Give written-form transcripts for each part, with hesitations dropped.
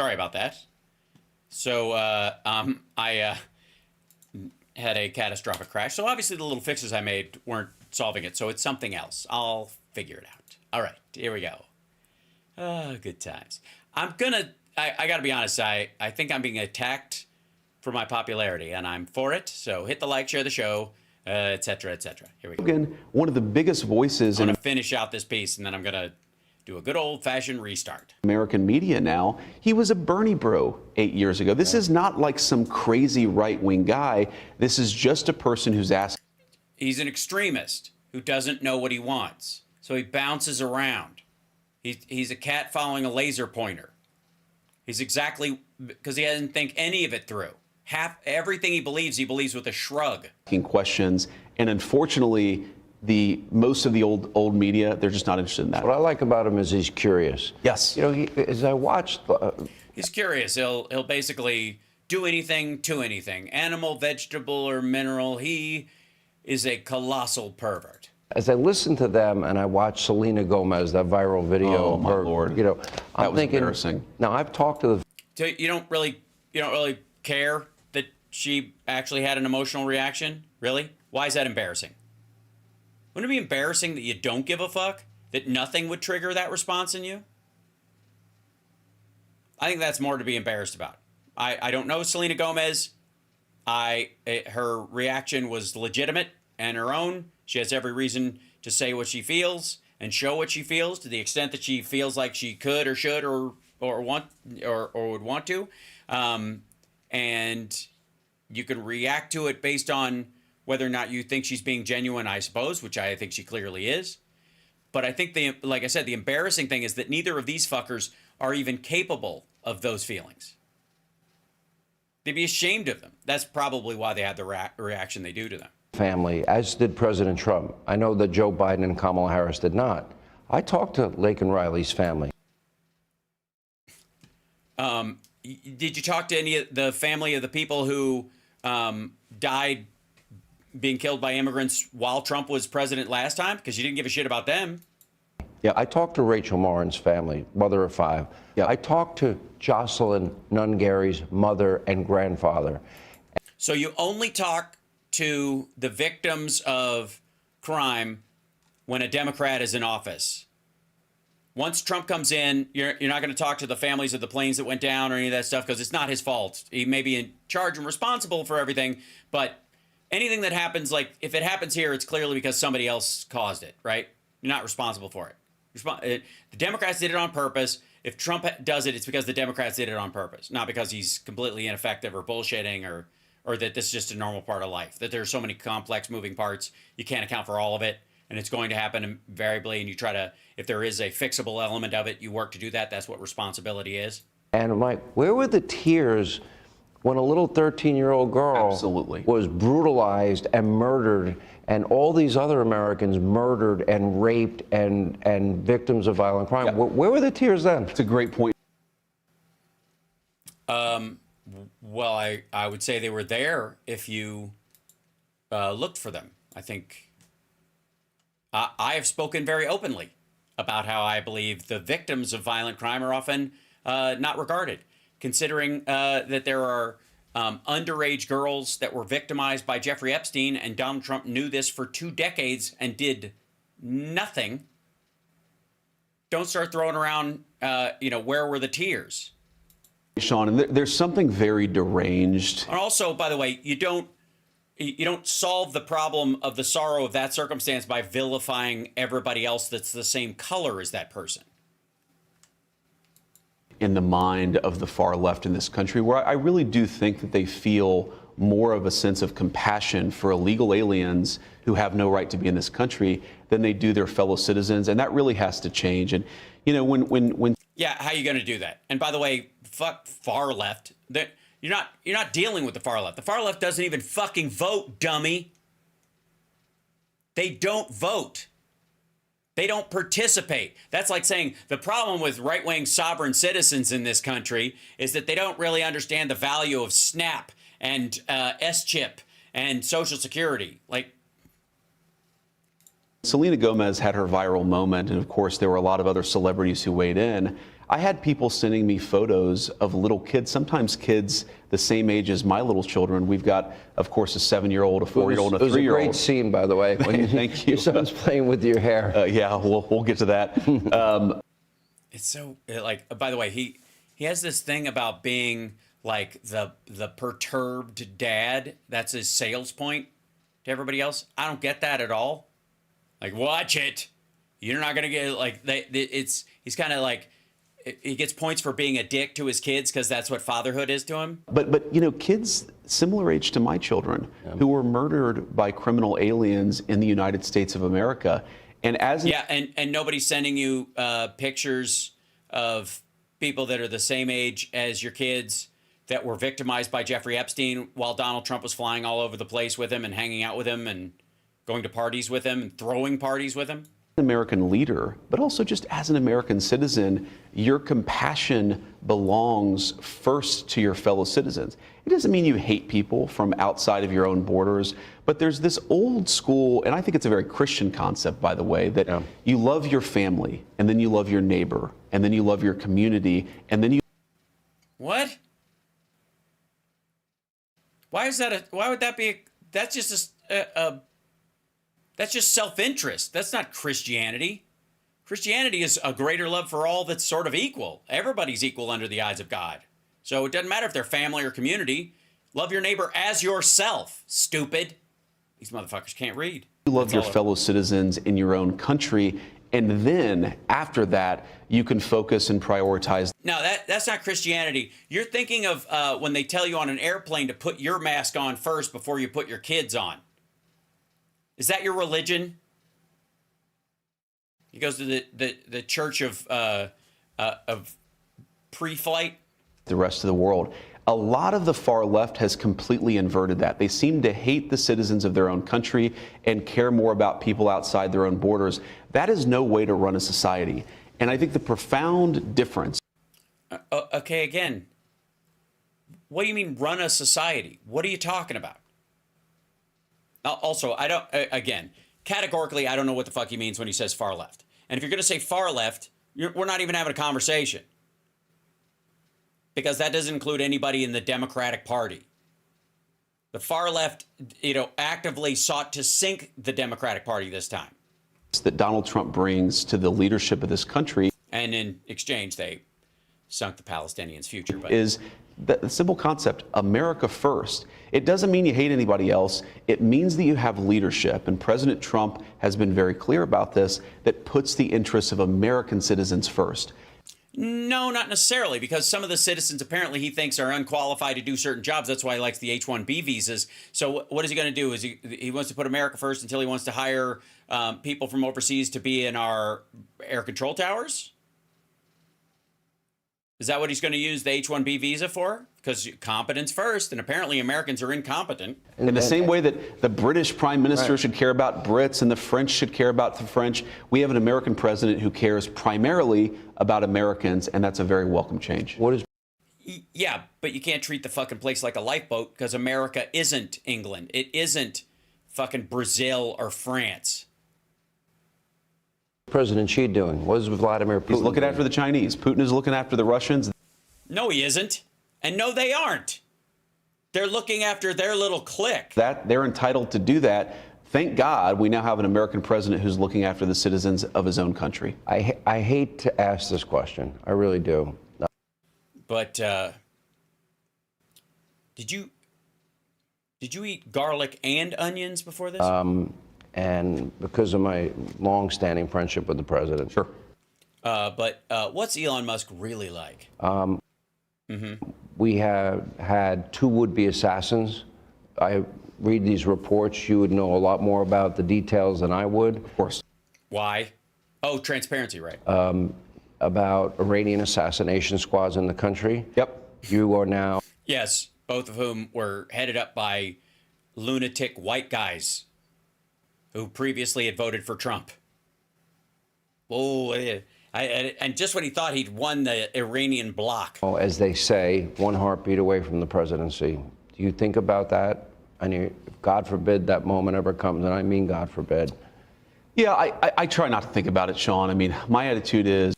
sorry about that. So I had a catastrophic crash. So obviously the little fixes I made weren't solving it. So it's something else. I'll figure it out. All right, here we go. Good times. I got to be honest. I think I'm being attacked for my popularity, and I'm for it. So hit the like, share the show, etc., etc. Here we go. Again, one of the biggest voices I'm going to finish out this piece, and then I'm going to do a good old-fashioned restart. American media now. He was a Bernie bro 8 years ago. This is not like some crazy right-wing guy. This is just a person who's asking. He's an extremist who doesn't know what he wants, so he bounces around. He's a cat following a laser pointer. He's exactly because he doesn't think any of it through. Everything he believes with a shrug. Questions, and unfortunately, most of the old media, they're just not interested in that. What I like about him is he's curious. Yes. You know, as I watched, he's curious. He'll basically do anything to anything, animal, vegetable, or mineral. He is a colossal pervert. As I listen to them and I watch Selena Gomez, that viral video. Oh my Lord! You know, I'm thinking. Embarrassing. Now I've talked to the. So you don't really care that she actually had an emotional reaction, really? Why is that embarrassing? Wouldn't it be embarrassing that you don't give a fuck? That nothing would trigger that response in you? I think that's more to be embarrassed about. I don't know Selena Gomez. Her reaction was legitimate and her own. She has every reason to say what she feels and show what she feels to the extent that she feels like she could or should or want or would want to. And you can react to it based on whether or not you think she's being genuine, I suppose, which I think she clearly is. But I think, like I said, the embarrassing thing is that neither of these fuckers are even capable of those feelings. They'd be ashamed of them. That's probably why they had the reaction they do to them. Family, as did President Trump. I know that Joe Biden and Kamala Harris did not. I talked to Lake and Riley's family. Did you talk to any of the family of the people who died being killed by immigrants while Trump was president last time? Because you didn't give a shit about them. Yeah, I talked to Rachel Morin's family, mother of 5. Yeah, I talked to Jocelyn Nungary's mother and grandfather. So you only talk to the victims of crime when a Democrat is in office. Once Trump comes in, you're not going to talk to the families of the planes that went down or any of that stuff because it's not his fault. He may be in charge and responsible for everything, but anything that happens, like if it happens here, it's clearly because somebody else caused it, right? You're not responsible for it. The Democrats did it on purpose. If Trump does it, it's because the Democrats did it on purpose, not because he's completely ineffective or bullshitting or that this is just a normal part of life, that there's so many complex moving parts, you can't account for all of it, and it's going to happen invariably, and you try to, if there is a fixable element of it, you work to do that. That's what responsibility is. And I'm like, where were the tears when a little 13-year-old girl Absolutely. was brutalized and murdered, and all these other Americans murdered and raped and victims of violent crime? Yeah. Where were the tears then? It's a great point. Well, I would say they were there if you looked for them. I think I have spoken very openly about how I believe the victims of violent crime are often not regarded, considering that there are underage girls that were victimized by Jeffrey Epstein, and Donald Trump knew this for 2 decades and did nothing. Don't start throwing around, where were the tears? Sean, and there's something very deranged. And also, by the way, you don't solve the problem of the sorrow of that circumstance by vilifying everybody else that's the same color as that person. In the mind of the far left in this country, where I really do think that they feel more of a sense of compassion for illegal aliens who have no right to be in this country than they do their fellow citizens, and that really has to change. And when yeah, how are you going to do that? And by the way, fuck far left. You're not dealing with the far left. The far left doesn't even fucking vote, dummy. They don't vote. They don't participate. That's like saying the problem with right-wing sovereign citizens in this country is that they don't really understand the value of SNAP and S-chip and Social Security. Like, Selena Gomez had her viral moment, and of course there were a lot of other celebrities who weighed in. I had people sending me photos of little kids, sometimes kids the same age as my little children. We've got, of course, a 7-year-old, a 4-year-old, and a 3-year-old. It was a great scene, by the way, when Thank you. Your son's playing with your hair. Yeah, we'll get to that. It's so, like, by the way, he has this thing about being like the perturbed dad. That's his sales point to everybody else. I don't get that at all. Like, watch it. You're not gonna get, like, he's kind of like, he gets points for being a dick to his kids because that's what fatherhood is to him. But you know, kids similar age to my children who were murdered by criminal aliens in the United States of America, and and nobody's sending you pictures of people that are the same age as your kids that were victimized by Jeffrey Epstein while Donald Trump was flying all over the place with him and hanging out with him and going to parties with him and throwing parties with him. American leader, but also just as an American citizen, your compassion belongs first to your fellow citizens. It doesn't mean you hate people from outside of your own borders, but there's this old school, and I think it's a very Christian concept, by the way, that you love your family, and then you love your neighbor, and then you love your community, and then you... What? Why is that why would that be that's just that's just self-interest. That's not Christianity. Christianity is a greater love for all that's sort of equal. Everybody's equal under the eyes of God. So it doesn't matter if they're family or community. Love your neighbor as yourself, stupid. These motherfuckers can't read. You love your fellow citizens in your own country, and then after that, you can focus and prioritize. No, that's not Christianity. You're thinking of when they tell you on an airplane to put your mask on first before you put your kids on. Is that your religion? He goes to the church of pre-flight. The rest of the world. A lot of the far left has completely inverted that. They seem to hate the citizens of their own country and care more about people outside their own borders. That is no way to run a society. And I think the profound difference. Okay, again, what do you mean run a society? What are you talking about? Also, I don't, again, categorically, I don't know what the fuck he means when he says far left. And if you're going to say far left, we're not even having a conversation. Because that doesn't include anybody in the Democratic Party. The far left, actively sought to sink the Democratic Party this time. That Donald Trump brings to the leadership of this country. And in exchange, they sunk the Palestinians' future. But is the simple concept, America first. It doesn't mean you hate anybody else. It means that you have leadership, and President Trump has been very clear about this, that puts the interests of American citizens first. No, not necessarily, because some of the citizens apparently he thinks are unqualified to do certain jobs. That's why he likes the H-1B visas. So what is he going to do? Is he wants to put America first until he wants to hire people from overseas to be in our air control towers? Is that what he's going to use the H-1B visa for? Because competence first, and apparently Americans are incompetent. In the same way that the British Prime Minister should care about Brits and the French should care about the French, we have an American president who cares primarily about Americans, and that's a very welcome change. Yeah, but you can't treat the fucking place like a lifeboat because America isn't England. It isn't fucking Brazil or France. President Xi doing? What is Vladimir Putin He's looking after the Chinese. Putin is looking after the Russians. No, he isn't. And no, they aren't. They're looking after their little clique. That they're entitled to do that. Thank God we now have an American president who's looking after the citizens of his own country. I hate to ask this question. I really do. But did you eat garlic and onions before this? And because of my long-standing friendship with the president. Sure. But what's Elon Musk really like? We have had 2 would-be assassins. I read these reports. You would know a lot more about the details than I would. Of course. Why? Oh, transparency, right. About Iranian assassination squads in the country. Yep. You are now... Yes, both of whom were headed up by lunatic white guys who previously had voted for Trump. Oh, and just when he thought he'd won the Iranian bloc. As they say, 1 heartbeat away from the presidency. Do you think about that? And God forbid that moment ever comes, and I mean God forbid. Yeah, I try not to think about it, Sean. I mean, my attitude is...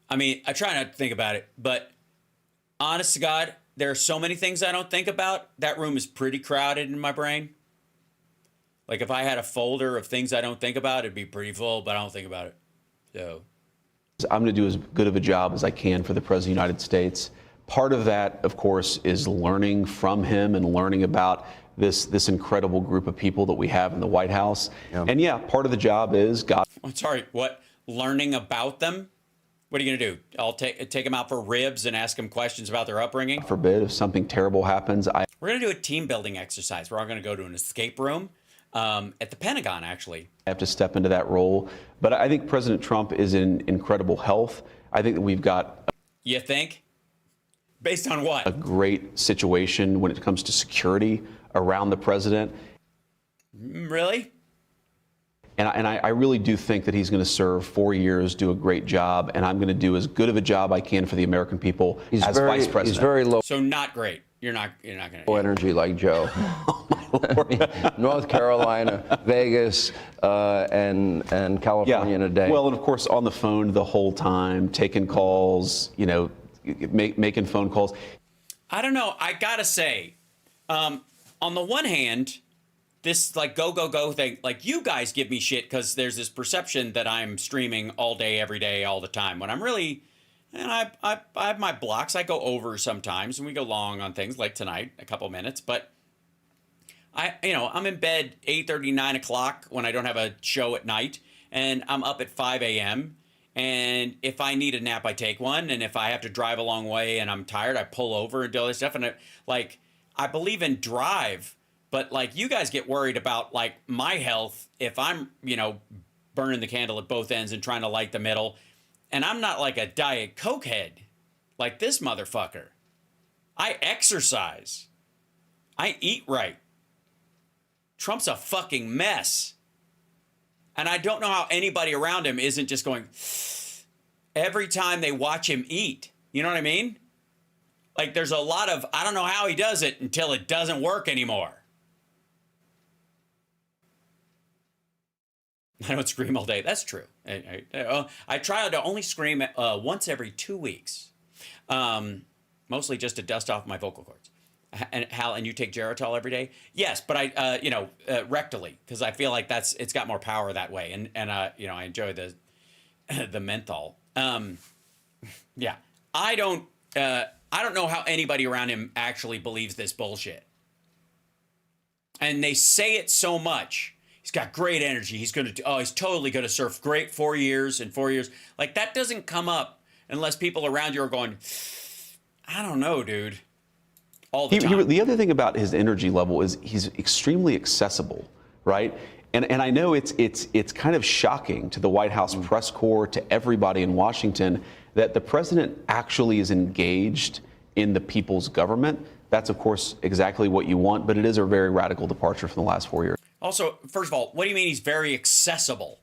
I mean, I try not to think about it, but honest to God, there are so many things I don't think about. That room is pretty crowded in my brain. Like if I had a folder of things I don't think about, it'd be pretty full, but I don't think about it. So I'm going to do as good of a job as I can for the President of the United States. Part of that, of course, is learning from him and learning about this incredible group of people that we have in the White House. Yeah. And yeah, part of the job is I'm sorry, what? Learning about them? What are you going to do? I'll take them out for ribs and ask them questions about their upbringing? God forbid, if something terrible happens, we're going to do a team building exercise. We're all going to go to an escape room at the Pentagon, actually. I have to step into that role. But I think President Trump is in incredible health. I think that we've got... You think? Based on what? A great situation when it comes to security around the president. Really? And I really do think that he's going to serve 4 years, do a great job, and I'm going to do as good of a job I can for the American people as vice president. He's very low. So not great. You're not going to. Low energy like Joe. North Carolina, Vegas, and California in a day. Well, and of course on the phone the whole time, taking calls, making phone calls. I don't know. I gotta say, on the one hand, this like go thing, like you guys give me shit because there's this perception that I'm streaming all day, every day, all the time. When I'm really, and I have my blocks. I go over sometimes, and we go long on things like tonight, a couple minutes. But I'm in bed 8:30, 9 o'clock when I don't have a show at night, and I'm up at 5 a.m. And if I need a nap, I take one. And if I have to drive a long way and I'm tired, I pull over and do all this stuff. And I believe in drive, but like you guys get worried about like my health if I'm, burning the candle at both ends and trying to light the middle. And I'm not like a Diet Coke head like this motherfucker. I exercise. I eat right. Trump's a fucking mess. And I don't know how anybody around him isn't just going every time they watch him eat. You know what I mean? Like there's a lot of, I don't know how he does it until it doesn't work anymore. I don't scream all day. That's true. I try to only scream once every 2 weeks. Mostly just to dust off my vocal cords. And Hal, and you take Geritol every day? Yes, but I, rectally, because I feel like it's got more power that way, and I enjoy the menthol. Yeah, I don't know how anybody around him actually believes this bullshit, and they say it so much. He's got great energy. He's totally gonna serve great 4 years and 4 years. Like that doesn't come up unless people around you are going, I don't know, dude. All the time. The other thing about his energy level is he's extremely accessible, right? And I know it's kind of shocking to the White House press corps, to everybody in Washington, that the president actually is engaged in the people's government. That's, of course, exactly what you want, but it is a very radical departure from the last 4 years. Also, first of all, what do you mean he's very accessible?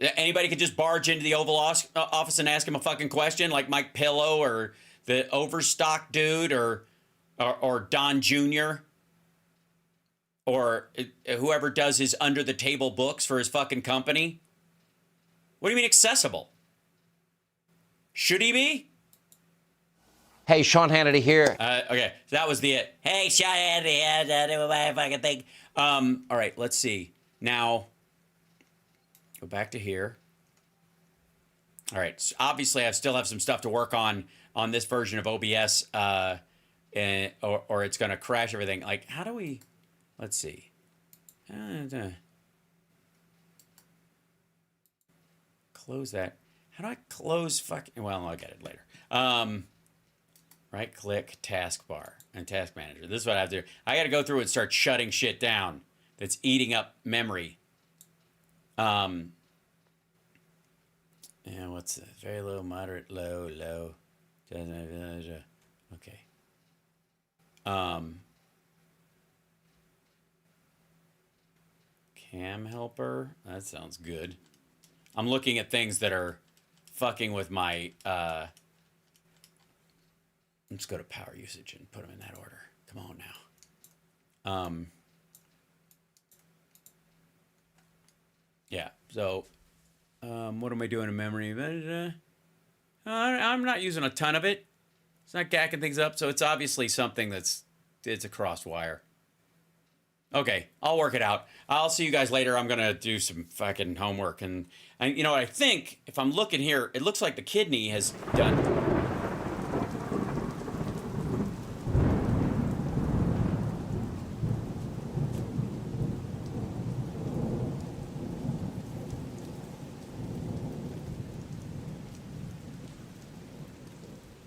Anybody could just barge into the Oval Office and ask him a fucking question, like Mike Pillow or the Overstock dude or Don Jr. or whoever does his under the table books for his fucking company. What do you mean accessible? Should he be? Hey, Sean Hannity here. Okay, so that was the it. Hey, Sean Hannity, do my fucking thing. All right, let's see. Now, go back to here. All right, so obviously I still have some stuff to work on this version of OBS, or it's going to crash everything. Like, how do we, let's see. Close that. How do I close fucking, well, I'll get it later. Right click taskbar and task manager. This is what I have to do. I got to go through and start shutting shit down that's eating up memory. Yeah, what's the very low, moderate, low. Okay. Cam helper. That sounds good. I'm looking at things that are fucking with my, let's go to power usage and put them in that order. Come on now. Yeah, so, What am I doing in memory? I'm not using a ton of it. It's not gacking things up, so it's obviously something it's a crossed wire. Okay, I'll work it out. I'll see you guys later. I'm gonna do some fucking homework, and you know what I think? If I'm looking here, it looks like the kidney has done.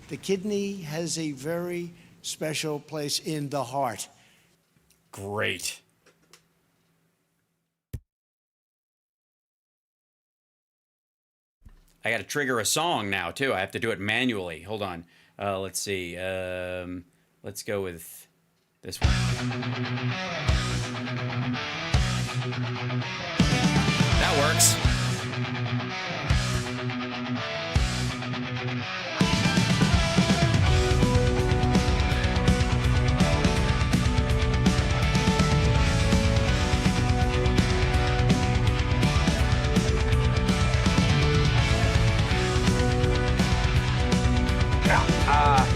The kidney has a very special place in the heart. Great. I got to trigger a song now, too. I have to do it manually. Hold on. Let's see. Let's go with this one. That works.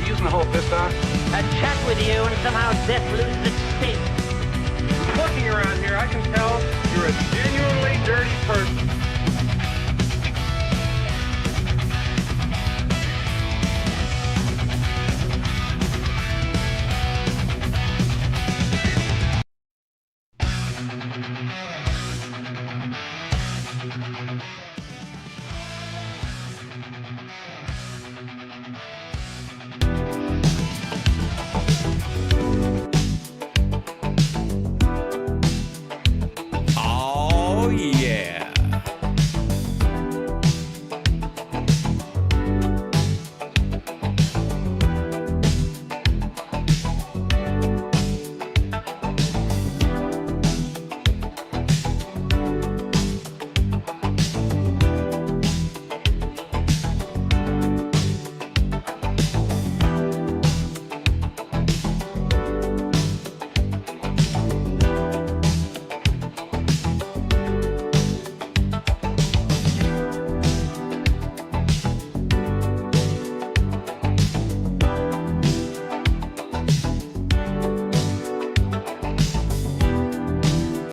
Using the whole fist on? A chat with you and somehow death loses its sting. Looking around here, I can tell you're a genuinely dirty person.